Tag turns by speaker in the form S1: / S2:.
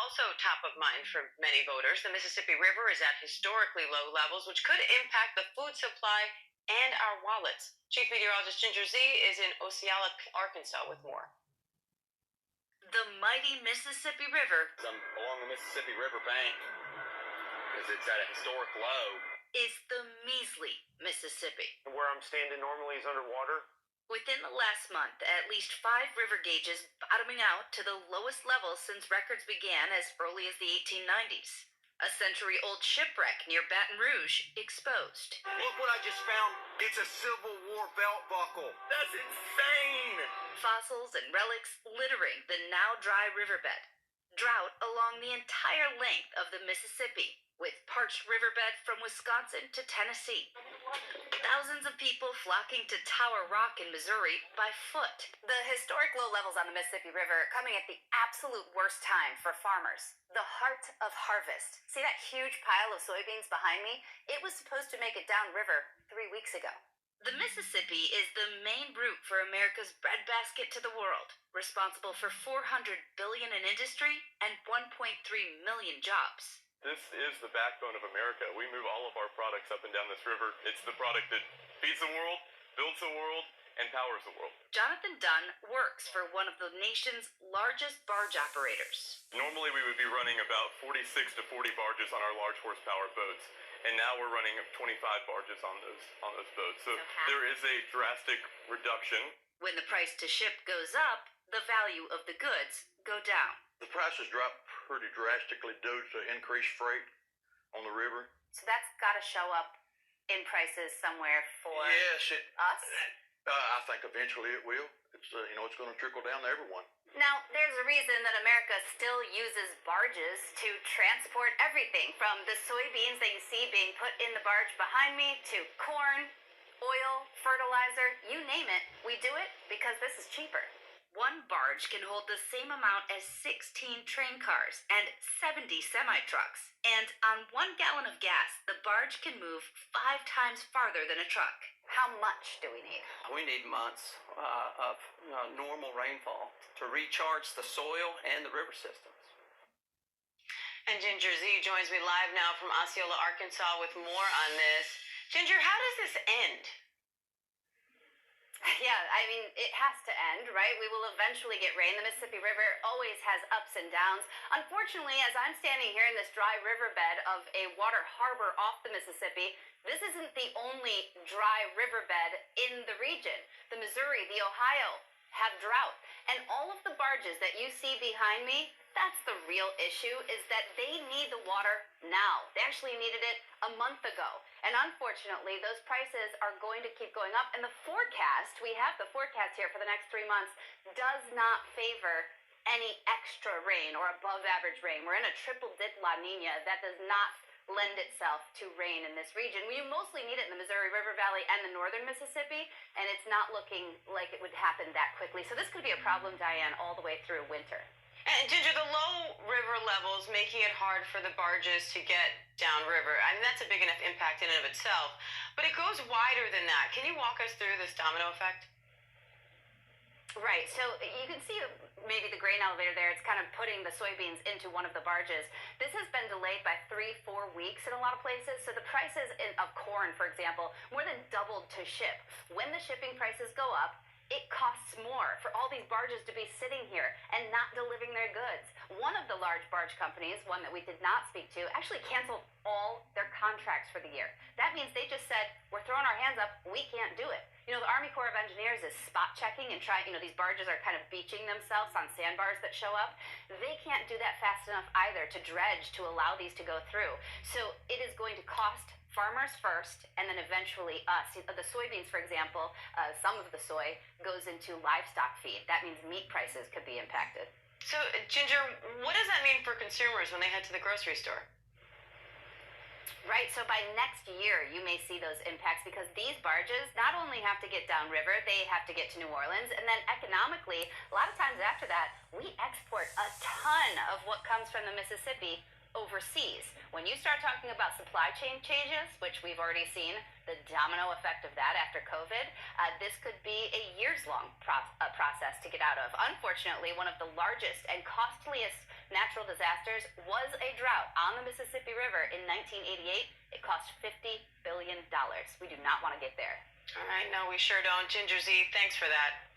S1: also top of mind for many voters. The Mississippi River is at historically low levels, which could impact the food supply and our wallets. Chief Meteorologist Ginger Z is in Osceola, Arkansas with more.
S2: The mighty Mississippi River,
S3: along the Mississippi River bank, because it's at a historic low,
S2: is the measly Mississippi.
S4: Where I'm standing normally is underwater.
S2: Within the last month, at least 5 river gauges bottoming out to the lowest levels since records began as early as the 1890s. A century-old shipwreck near Baton Rouge exposed.
S3: Look what I just found. It's a Civil War belt buckle. That's insane.
S2: Fossils and relics littering the now dry riverbed. Drought along the entire length of the Mississippi, with parched riverbed from Wisconsin to Tennessee. Thousands of people flocking to Tower Rock in Missouri by foot.
S5: The historic low levels on the Mississippi River coming at the absolute worst time for farmers. The heart of harvest. See that huge pile of soybeans behind me? It was supposed to make it downriver 3 weeks ago.
S2: The Mississippi is the main route for America's breadbasket to the world, responsible for $400 billion in industry and 1.3 million jobs.
S4: This is the backbone of America. We move all of our products up and down this river. It's the product that feeds the world, builds the world, and powers the world.
S2: Jonathan Dunn works for one of the nation's largest barge operators.
S4: Normally we would be running about 46 to 40 barges on our large horsepower boats, and now we're running 25 barges on those boats. So there is a drastic reduction.
S2: When the price to ship goes up, the value of the goods go down.
S3: The prices dropped pretty drastically due to increased freight on the river.
S5: So that's got to show up in prices somewhere for us?
S3: I think eventually it will. It's it's going to trickle down to everyone.
S5: Now, there's a reason that America still uses barges to transport everything, from the soybeans that you see being put in the barge behind me to corn, oil, fertilizer, you name it. We do it because this is cheaper.
S2: One barge can hold the same amount as 16 train cars and 70 semi-trucks. And on 1 gallon of gas, the barge can move 5 times farther than a truck.
S5: How much do we need?
S6: We need months of normal rainfall to recharge the soil and the river systems.
S1: And Ginger Z joins me live now from Osceola, Arkansas with more on this. Ginger, how does this end?
S5: Yeah, I mean, it has to end, right? We will eventually get rain. The Mississippi River always has ups and downs. Unfortunately, as I'm standing here in this dry riverbed of a water harbor off the Mississippi, this isn't the only dry riverbed in the region. The Missouri, the Ohio have drought. And all of the barges that you see behind me, that's the real issue, is that they need the water now. They actually needed it a month ago. And unfortunately, those prices are going to keep going up. And the forecast, we have the forecast here for the next 3 months, does not favor any extra rain or above average rain. We're in a triple dip La Nina that does not lend itself to rain in this region. We mostly need it in the Missouri River Valley and the northern Mississippi, and it's not looking like it would happen that quickly. So this could be a problem, Diane, all the way through winter.
S1: And Ginger, the low river levels making it hard for the barges to get downriver. I mean, that's a big enough impact in and of itself. But it goes wider than that. Can you walk us through this domino effect?
S5: Right. So you can see maybe the grain elevator there. It's kind of putting the soybeans into one of the barges. This has been delayed by 3-4 weeks in a lot of places. So the prices of corn, for example, more than doubled to ship. When the shipping prices go up, it costs more for all these barges to be sitting here and not delivering their goods. One of the large barge companies, one that we did not speak to, actually canceled all their contracts for the year. That means they just said, we're throwing our hands up, we can't do it. You know, the Army Corps of Engineers is spot checking and trying, these barges are kind of beaching themselves on sandbars that show up. They can't do that fast enough either to dredge to allow these to go through. So it is going to cost farmers first, and then eventually us. The soybeans, for example, some of the soy goes into livestock feed. That means meat prices could be impacted.
S1: So, Ginger, what does that mean for consumers when they head to the grocery store?
S5: Right, so by next year, you may see those impacts because these barges not only have to get downriver, they have to get to New Orleans, and then economically, a lot of times after that, we export a ton of what comes from the Mississippi overseas. When you start talking about supply chain changes, which we've already seen the domino effect of that after COVID, this could be a years-long process to get out of. Unfortunately, one of the largest and costliest natural disasters was a drought on the Mississippi River in 1988. It cost $50 billion. We do not want to get there.
S1: All right, no, we sure don't. Ginger Z, thanks for that.